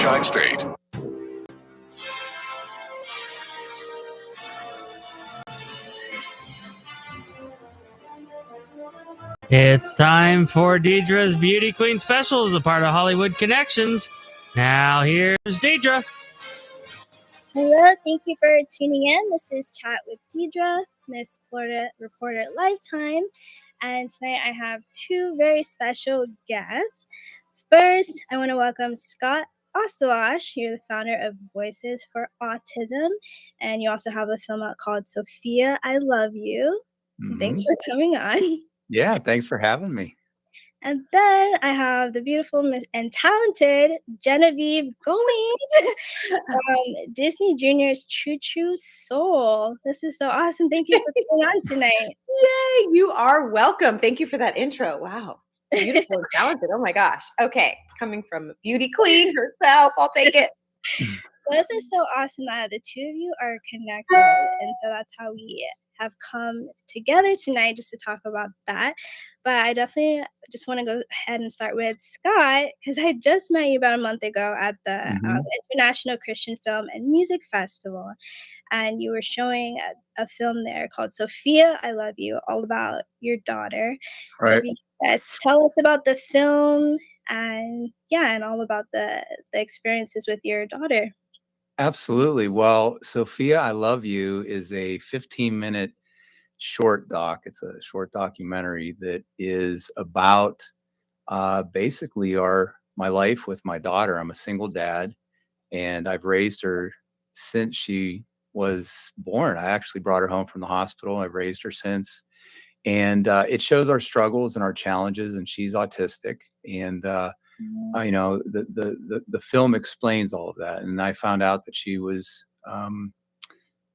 Sunshine State. It's time for Dedra's Beauty Queen Specials, a part of Hollywood Connections. Now here's Dedra. Hello, thank you for tuning in. This is Chat with Dedra, Miss Florida reporter at Lifetime. And tonight I have two very special guests. First, I want to welcome Scott Ostalash. You're the founder of Voices for Autism. And you also have a film out called Sophia, I Love You. So thanks for coming on. Yeah, thanks for having me. And then I have the beautiful and talented Genevieve Goings from Disney Junior's Choo Choo Soul. This is so awesome. Thank you for coming on tonight. Yay, you are welcome. Thank you for that intro. Wow. Beautiful and talented. Oh my gosh. Okay. Coming from a beauty queen herself, I'll take it. This is so awesome that the two of you are connected. And so that's how we have come together tonight just to talk about that. But I definitely just want to go ahead and start with Scott, because I just met you about a month ago at the International Christian Film and Music Festival. And you were showing a film there called Sophia, I Love You, all about your daughter. Right. So if you guys tell us about the film and all about the experiences with your daughter. Absolutely. Well, Sophia, I Love You is a 15-minute short doc. It's a short documentary that is about basically my life with my daughter. I'm a single dad, and I've raised her since she was born. I actually brought her home from the hospital. I've raised her since. And it shows our struggles and our challenges, and she's autistic. And you know, the film explains all of that. And I found out that she was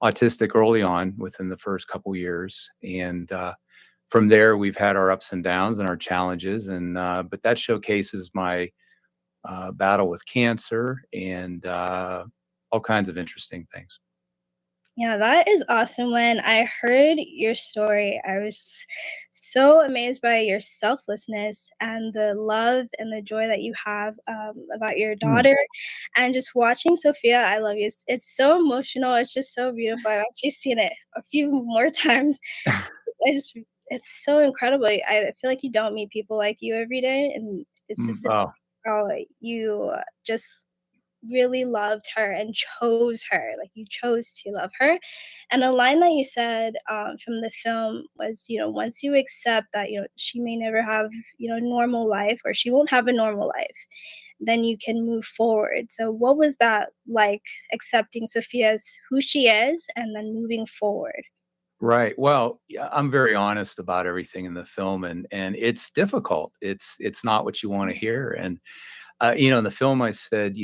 autistic early on, within the first couple years. And from there, we've had our ups and downs and our challenges. And but that showcases my battle with cancer and all kinds of interesting things. Yeah, that is awesome. When I heard your story, I was so amazed by your selflessness and the love and the joy that you have about your daughter. And just watching Sophia, I Love You, it's so emotional. It's just so beautiful. I've actually seen it a few more times. It's so incredible. I feel like you don't meet people like you every day. And it's just how you just really loved her and chose her. Like, you chose to love her. And a line that you said from the film was, once you accept that, she may never have, a normal life, or she won't have a normal life, then you can move forward. So what was that like, accepting Sophia as who she is and then moving forward? Right. Well, I'm very honest about everything in the film, and it's difficult. It's not what you want to hear. And in the film, I said,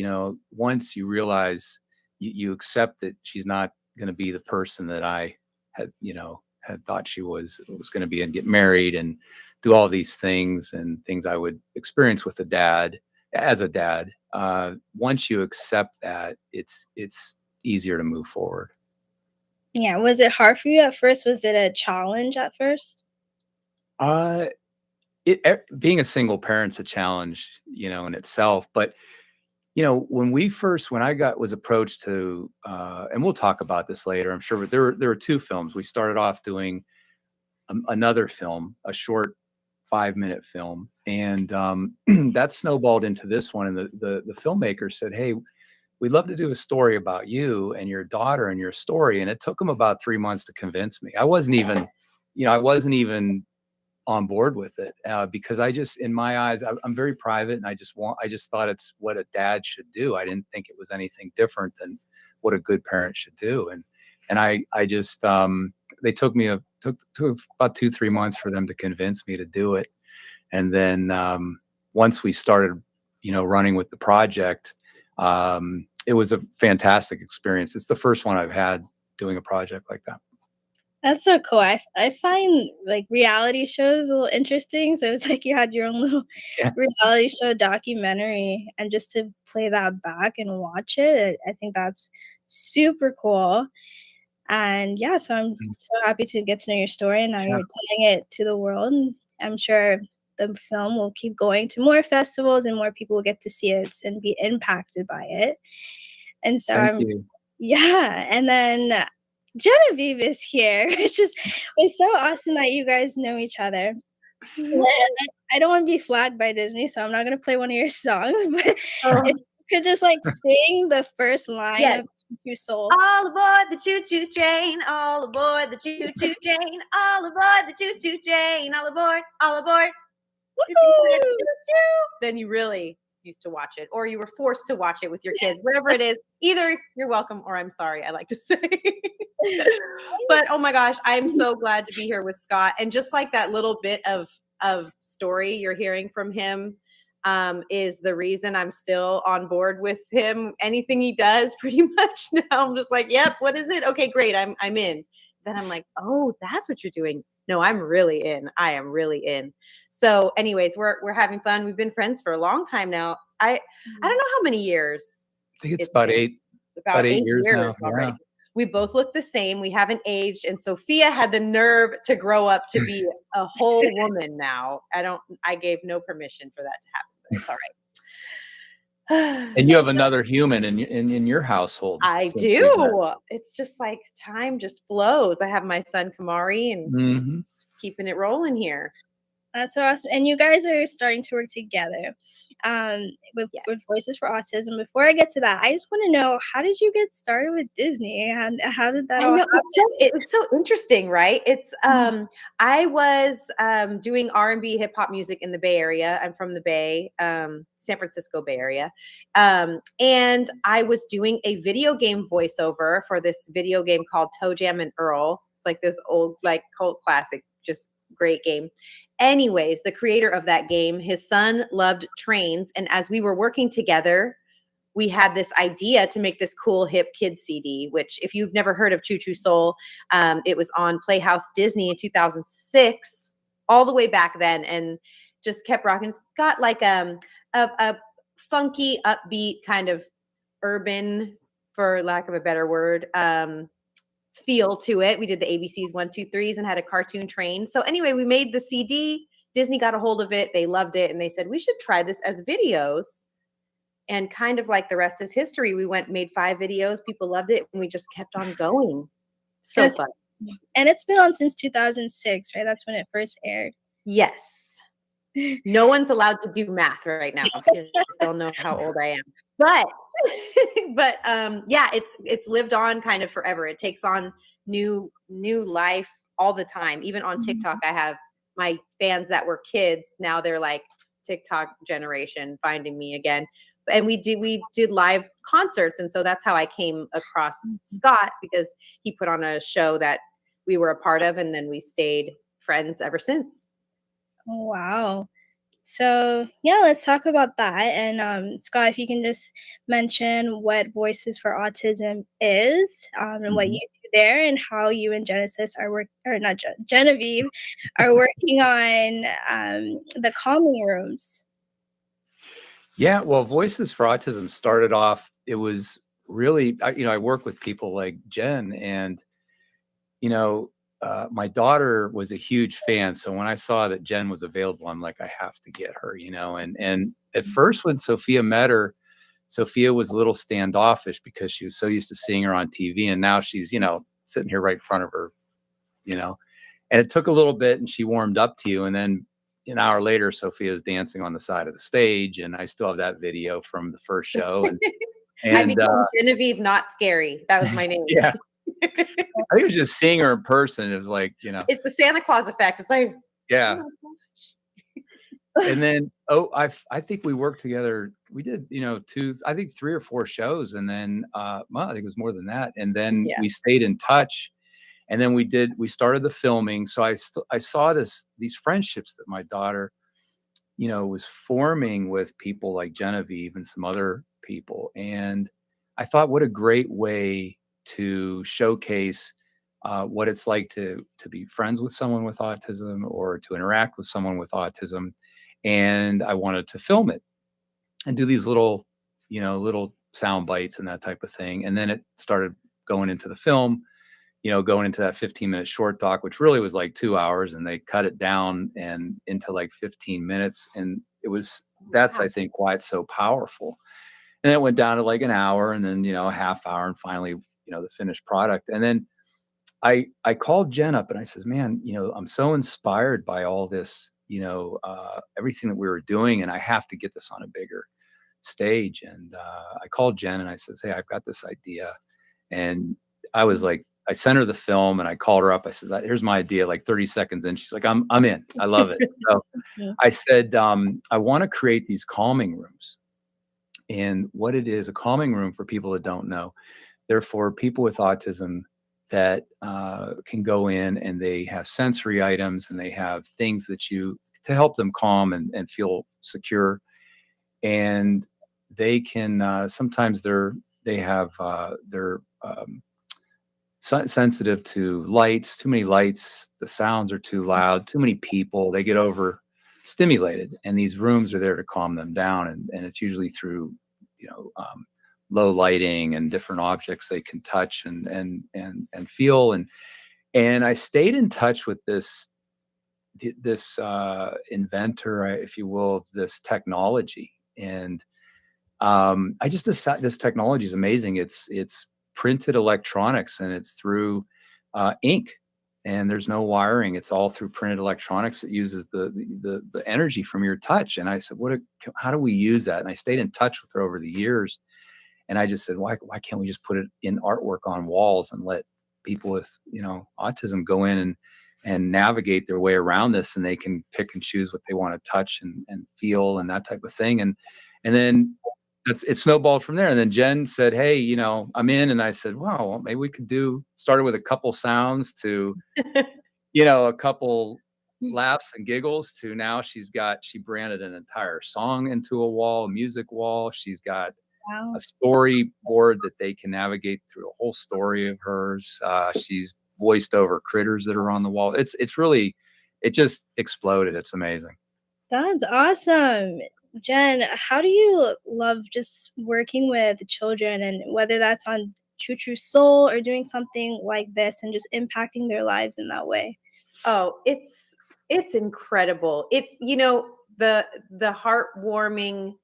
once you realize you accept that she's not going to be the person that I had thought she was going to be, and get married and do all these things and things I would experience with a dad, as a dad. Once you accept that, it's easier to move forward. Yeah. Was it hard for you at first? Was it a challenge at first? Being a single parent's a challenge, in itself. But, when I was approached to, and we'll talk about this later, I'm sure, but there were two films. We started off doing another film, a short 5-minute film. And that snowballed into this one. And the filmmaker said, "Hey, we'd love to do a story about you and your daughter and your story." And it took them about 3 months to convince me. I wasn't even on board with it because I just, in my eyes, I'm very private, and I just thought it's what a dad should do. I didn't think it was anything different than what a good parent should do. And I just, they took about 2-3 months for them to convince me to do it. And then once we started, running with the project, it was a fantastic experience. It's the first one I've had doing a project like that. That's so cool. I find like reality shows a little interesting. So it's like you had your own little reality show documentary, and just to play that back and watch it, I think that's super cool. And so I'm so happy to get to know your story, and now you're telling it to the world. And I'm sure the film will keep going to more festivals and more people will get to see it and be impacted by it. And so Thank I'm you. yeah, and then Genevieve is here, which is it's so awesome that you guys know each other. And I don't want to be flagged by Disney, so I'm not gonna play one of your songs, but Oh, if you could just like sing the first line yes. of Choo Soul. All aboard the choo-choo train, all aboard the choo-choo train, all aboard the choo-choo train, all aboard, all aboard. If you said Woo! choo-choo, then you really used to watch it, or you were forced to watch it with your kids, whatever it is. Either you're welcome or I'm sorry, I like to say. But oh my gosh, I'm so glad to be here with Scott. And just like that little bit of story you're hearing from him is the reason I'm still on board with him. Anything he does, pretty much now, I'm just like, yep, what is it? Okay, great, I'm in. Then I'm like, oh, that's what you're doing. No, I'm really in. I am really in. So, anyways, we're having fun. We've been friends for a long time now. I don't know how many years. I think it's It's about been. eight, About 8 years now. already. Yeah. We both look the same. We haven't aged. And Sophia had the nerve to grow up to be a whole woman now. I gave no permission for that to happen, but it's all right. And you have another human in your household. I since do. we met. It's just like time just flows. I have my son Kamari and Mhm. just keeping it rolling here. That's so awesome. And you guys are starting to work together with Yes. Voices for Autism. Before I get to that, I just want to know, how did you get started with Disney? And how did that I all know happen? it's so interesting, right? It's I was doing R&B hip hop music in the Bay Area. I'm from the Bay, San Francisco Bay Area, and I was doing a video game voiceover for this video game called Toe Jam and Earl. It's like this old like cult classic, just great game. Anyways, the creator of that game, his son loved trains, and as we were working together, we had this idea to make this cool hip kids CD, which if you've never heard of Choo Choo Soul, it was on Playhouse Disney in 2006, all the way back then, and just kept rocking. It's got like a funky, upbeat kind of urban, for lack of a better word, feel to it. We did the ABCs 1, 2, 3s and had a cartoon train. So anyway, we made the CD. Disney got a hold of it. They loved it. And they said, we should try this as videos. And kind of like the rest is history, we made 5 videos. People loved it. And we just kept on going. So fun. And it's been on since 2006, right? That's when it first aired. Yes. No one's allowed to do math right now because they'll know how old I am. But yeah, it's lived on kind of forever. It takes on new life all the time. Even on TikTok, I have my fans that were kids. Now they're like TikTok generation finding me again. And we did live concerts. And so that's how I came across Scott, because he put on a show that we were a part of, and then we stayed friends ever since. Oh, wow. So yeah, let's talk about that. And Scott, if you can just mention what Voices for Autism is, and what you do there, and how you and Genesis are Genevieve are working on the calming rooms. Yeah, well, Voices for Autism started off, it was really, I work with people like Jen, and, my daughter was a huge fan. So when I saw that Jen was available, I'm like, I have to get her, and at first when Sophia met her, Sophia was a little standoffish because she was so used to seeing her on TV. And now she's, sitting here right in front of her, and it took a little bit and she warmed up to you. And then an hour later, Sophia's dancing on the side of the stage. And I still have that video from the first show. And I became Genevieve Not Scary. That was my name. Yeah. I think it was just seeing her in person. It was like, it's the Santa Claus effect. It's like, yeah. Oh And then, I think we worked together. We did, 3 or 4 shows. And then, I think it was more than that. And then we stayed in touch. And then we started the filming. So I saw these friendships that my daughter, was forming with people like Genevieve and some other people. And I thought, what a great way to showcase what it's like to be friends with someone with autism, or to interact with someone with autism. And I wanted to film it and do these little sound bites and that type of thing. And then it started going into the film, going into that 15-minute short doc, which really was like 2 hours, and they cut it down and into like 15 minutes. And that's, I think, why it's so powerful. And it went down to like an hour, and then, a half hour, and finally, the finished product. And then I called Jen up and I says, man, I'm so inspired by all this, everything that we were doing, and I have to get this on a bigger stage. And I called Jen and I says, hey, I've got this idea. And I was like, I sent her the film and I called her up. I says, here's my idea, like 30 seconds in. She's like, I'm in. I love it. So I said, I want to create these calming rooms. And what it is, a calming room, for people that don't know, they're for people with autism that can go in, and they have sensory items, and they have things to help them calm and feel secure. And they can sometimes they're sensitive to lights, too many lights, the sounds are too loud, too many people, they get over stimulated, and these rooms are there to calm them down. And it's usually through low lighting and different objects they can touch and feel. And I stayed in touch with this inventor, if you will, of this technology. And I just decided this technology is amazing. It's printed electronics, and it's through ink, and there's no wiring. It's all through printed electronics. It uses the energy from your touch. And I said, how do we use that? And I stayed in touch with her over the years. And I just said, why can't we just put it in artwork on walls and let people with, autism go in and navigate their way around this, and they can pick and choose what they want to touch and feel and that type of thing. And then it snowballed from there. And then Jen said, hey, I'm in. And I said, wow, well, maybe we could started with a couple sounds to, a couple laughs and giggles, to now she branded an entire song into a wall, a music wall. She's got a storyboard that they can navigate through a whole story of hers. She's voiced over critters that are on the wall. It's really, it just exploded. It's amazing. That's awesome. Jen, how do you love just working with children, and whether that's on Choo Choo Soul or doing something like this and just impacting their lives in that way? Oh, it's incredible. It's, the heartwarming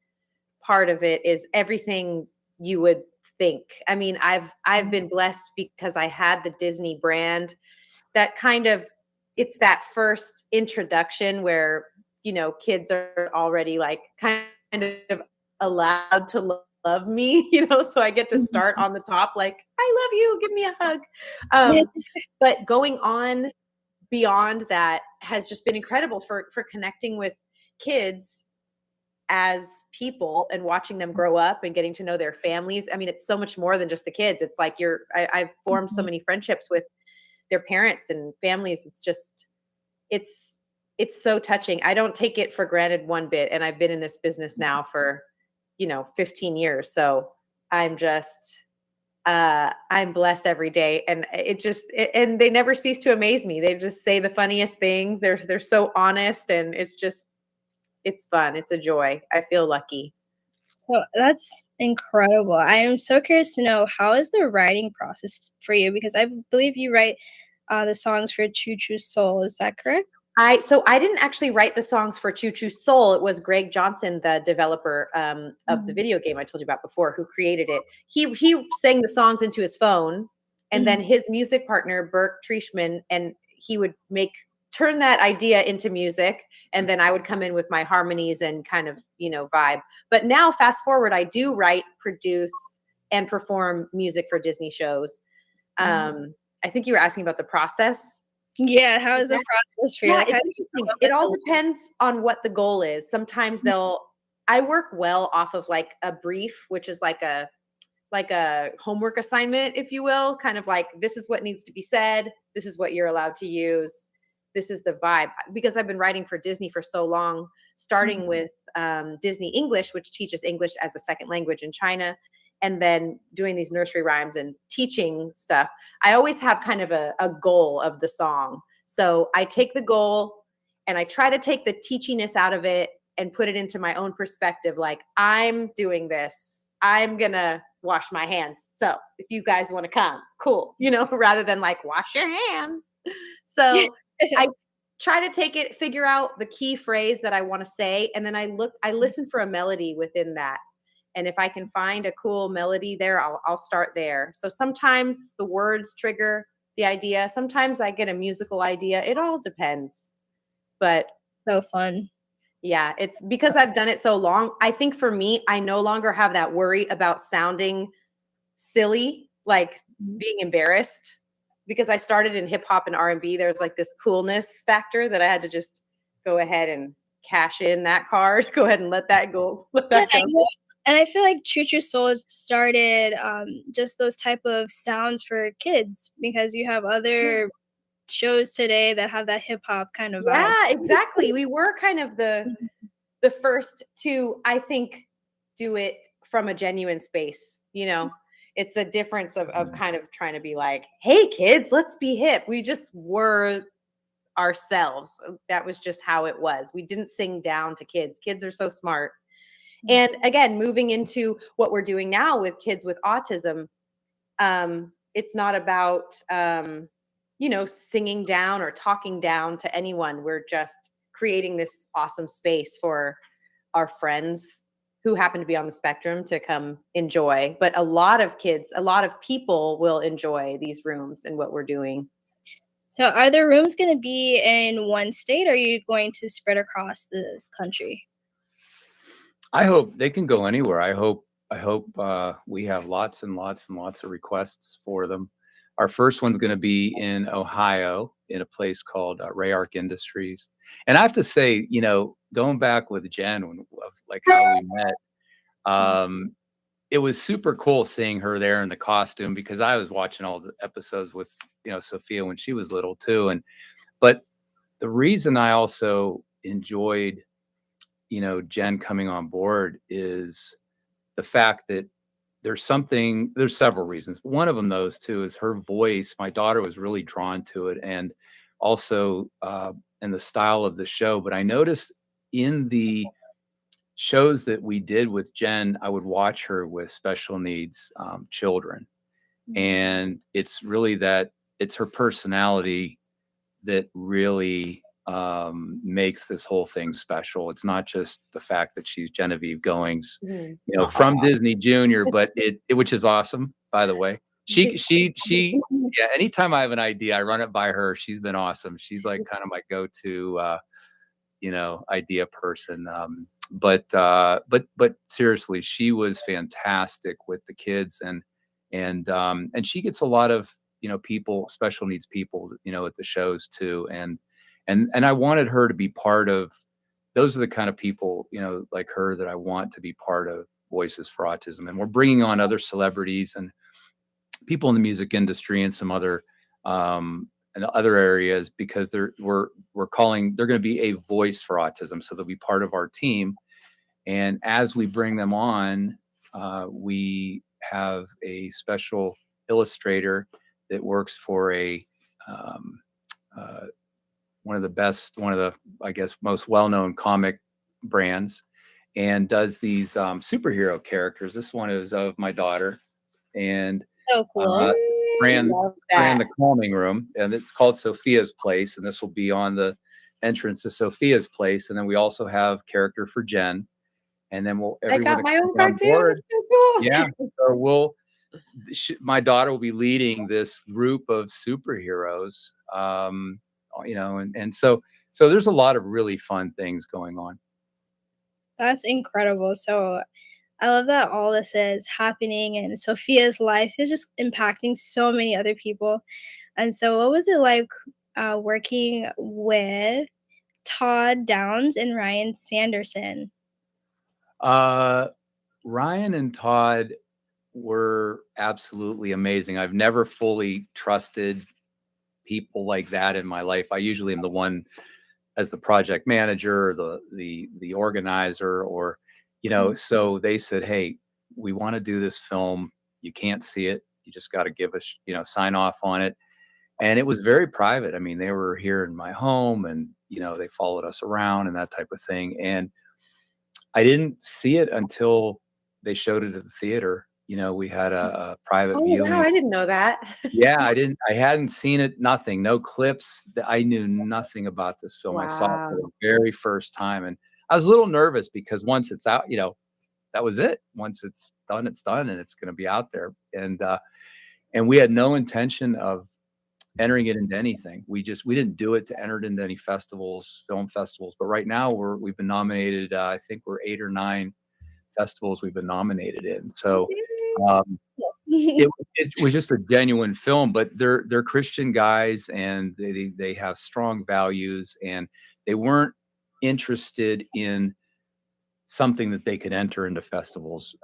part of it is everything you would think. I mean, I've been blessed because I had the Disney brand that it's that first introduction where, kids are already like kind of allowed to love me, so I get to start on the top, like, I love you, give me a hug. But going on beyond that has just been incredible for connecting with kids as people and watching them grow up and getting to know their families. I mean, it's so much more than just the kids. It's like I've formed so many friendships with their parents and families. It's just, it's so touching. I don't take it for granted one bit. And I've been in this business now for, 15 years. So I'm just, I'm blessed every day. And and they never cease to amaze me. They just say the funniest things. They're so honest, and it's fun. It's a joy. I feel lucky. Well, that's incredible. I am so curious to know, how is the writing process for you? Because I believe you write the songs for Choo Choo Soul. Is that correct? I didn't actually write the songs for Choo Choo Soul. It was Greg Johnson, the developer of the video game I told you about before, who created it. He sang the songs into his phone, and then his music partner, Burke Trishman, and he would turn that idea into music. And then I would come in with my harmonies and kind of, vibe. But now, fast forward, I do write, produce, and perform music for Disney shows. I think you were asking about the process. Yeah, how is the process for you? Yeah, it all depends on what the goal is. Sometimes I work well off of like a brief, which is like a homework assignment, if you will, kind of like, this is what needs to be said. This is what you're allowed to use. This is the vibe. Because I've been writing for Disney for so long, starting with Disney English, which teaches English as a second language in China, and then doing these nursery rhymes and teaching stuff. I always have kind of a goal of the song. So I take the goal and I try to take the teachiness out of it and put it into my own perspective. Like, I'm doing this I'm gonna wash my hands. So if you guys want to come, cool, rather than like wash your hands. So I try to figure out the key phrase that I want to say, and then I listen for a melody within that. And if I can find a cool melody there, I'll start there. So sometimes the words trigger the idea. Sometimes I get a musical idea. It all depends. But So fun. yeah, it's because I've done it so long. I think for me, I no longer have that worry about sounding silly, like being embarrassed, because I started in hip hop and R&B. There's like this coolness factor that I had to just go ahead and cash in that card. Go ahead and let that go. And I feel like Choo Choo Soul started just those type of sounds for kids, because you have other shows today that have that hip hop kind of vibe. Yeah, exactly. We were kind of the first to, I think, do it from a genuine space. It's a difference of kind of trying to be like, hey kids, let's be hip. We just were ourselves. That was just how it was. We didn't sing down to kids. Kids are so smart. And again, moving into what we're doing now with kids with autism, it's not about, singing down or talking down to anyone. We're just creating this awesome space for our friends who happen to be on the spectrum to come enjoy. But a lot of kids, a lot of people will enjoy these rooms and what we're doing. So are the rooms going to be in one state, or are you going to spread across the country? I hope they can go anywhere. I hope we have lots and lots and lots of requests for them. Our first one's going to be in Ohio, in a place called Rayark Industries. And I have to say, going back with Jen, of like how we met, it was super cool seeing her there in the costume, because I was watching all the episodes with Sophia when she was little too. But the reason I also enjoyed Jen coming on board is the fact that there's several reasons. One of them, those two, is her voice. My daughter was really drawn to it, and also in the style of the show. But I noticed in the shows that we did with Jen, I would watch her with special needs children. And it's really it's her personality that really makes this whole thing special. It's not just the fact that she's Genevieve Goings, from Disney Junior, but which is awesome, by the way. She yeah, anytime I have an idea, I run it by her. She's been awesome. She's like kind of my go-to idea person. But seriously, she was fantastic with the kids, and she gets a lot of people, special needs people, at the shows too. And I wanted her to be part of. Those are the kind of people, like her, that I want to be part of Voices for Autism. And we're bringing on other celebrities and people in the music industry and some other and other areas, because we're calling, they're going to be a voice for autism, so they'll be part of our team. And as we bring them on, we have a special illustrator that works for one of the I guess most well-known comic brands, and does these superhero characters. This one is of my daughter, and So cool. ran the calming room, and it's called Sophia's Place, and this will be on the entrance to Sophia's Place. And then we also have character for Jen, and then I got my own cartoon. So cool. Yeah, so my daughter will be leading this group of superheroes, and so there's a lot of really fun things going on. That's incredible. So I love that all this is happening, and Sophia's life is just impacting so many other people. And so what was it like working with Todd Downs and Ryan Sanderson? Ryan and Todd were absolutely amazing. I've never fully trusted people like that in my life. I usually am the one as the project manager, or the organizer, or so they said, hey, we want to do this film. You can't see it. You just got to give us, sign off on it. And it was very private. I mean, they were here in my home, and they followed us around and that type of thing. And I didn't see it until they showed it at the theater. You know, we had a private Oh, viewing. wow, I didn't know that. Yeah, I hadn't seen it, nothing, no clips. I knew nothing about this film. I saw it for the Wow. very first time, and I was a little nervous because once it's out, you know, that was it. Once it's done, and it's going to be out there. And we had no intention of entering it into anything. We didn't do it to enter it into any festivals, film festivals. But right now we've been nominated. I think we're 8 or 9 festivals we've been nominated in. So um, it was just a genuine film. But they're Christian guys, and they have strong values, and they weren't interested in something that they could enter into festivals,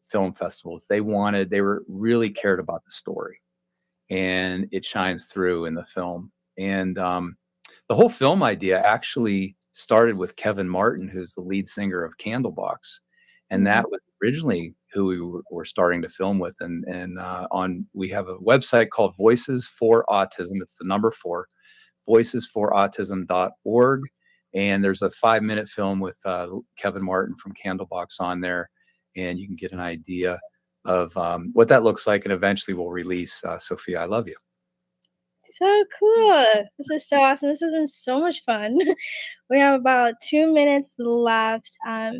film festivals. They were really cared about the story, and it shines through in the film. And the whole film idea actually started with Kevin Martin, who's the lead singer of Candlebox, and that was originally who we were starting to film with. And we have a website called Voices for Autism. It's the number 4, voicesforautism.org. And there's a 5-minute film with Kevin Martin from Candlebox on there, and you can get an idea of what that looks like. And eventually we'll release Sophia, I Love You. So cool. This is so awesome. This has been so much fun. We have about 2 minutes left. Are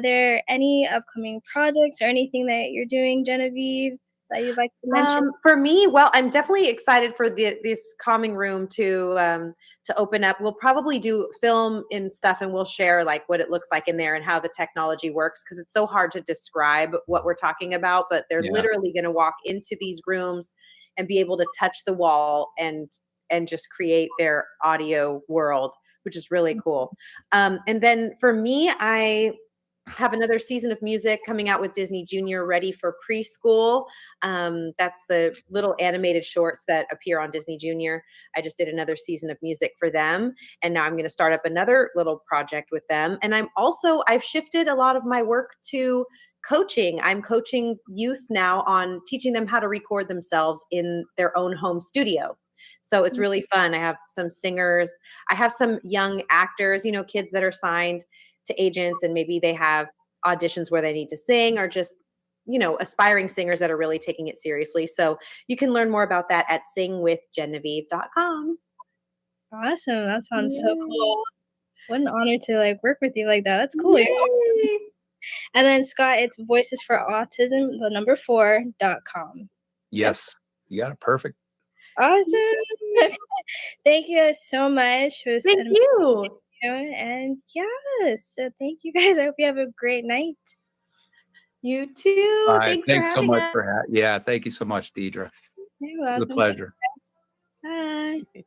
there any upcoming projects or anything that you're doing, Genevieve, that you'd like to mention? For me, well, I'm definitely excited for this calming room to open up. We'll probably do film and stuff, and we'll share like what it looks like in there and how the technology works, because it's so hard to describe what we're talking about. But they're literally going to walk into these rooms and be able to touch the wall and just create their audio world, which is really cool. And then for me, I have another season of music coming out with Disney Junior, ready for preschool. That's the little animated shorts that appear on Disney Junior. I just did another season of music for them, and now I'm going to start up another little project with them. And I've shifted a lot of my work to coaching. I'm coaching youth now on teaching them how to record themselves in their own home studio. So it's really fun. I have some singers. I have some young actors, kids that are signed to agents, and maybe they have auditions where they need to sing, or just, aspiring singers that are really taking it seriously. So you can learn more about that at singwithgenevieve.com. Awesome. That sounds so cool. What an honor to work with you like that. That's cool. And then Scott, it's voicesforautism, the number 4.com. Yes, you got it perfect. Awesome. Thank you guys so much. Thank you. And yes, so thank you guys. I hope you have a great night. You too. All right, thanks so much us. thank you so much, Dedra. You're welcome. It was a pleasure. Bye.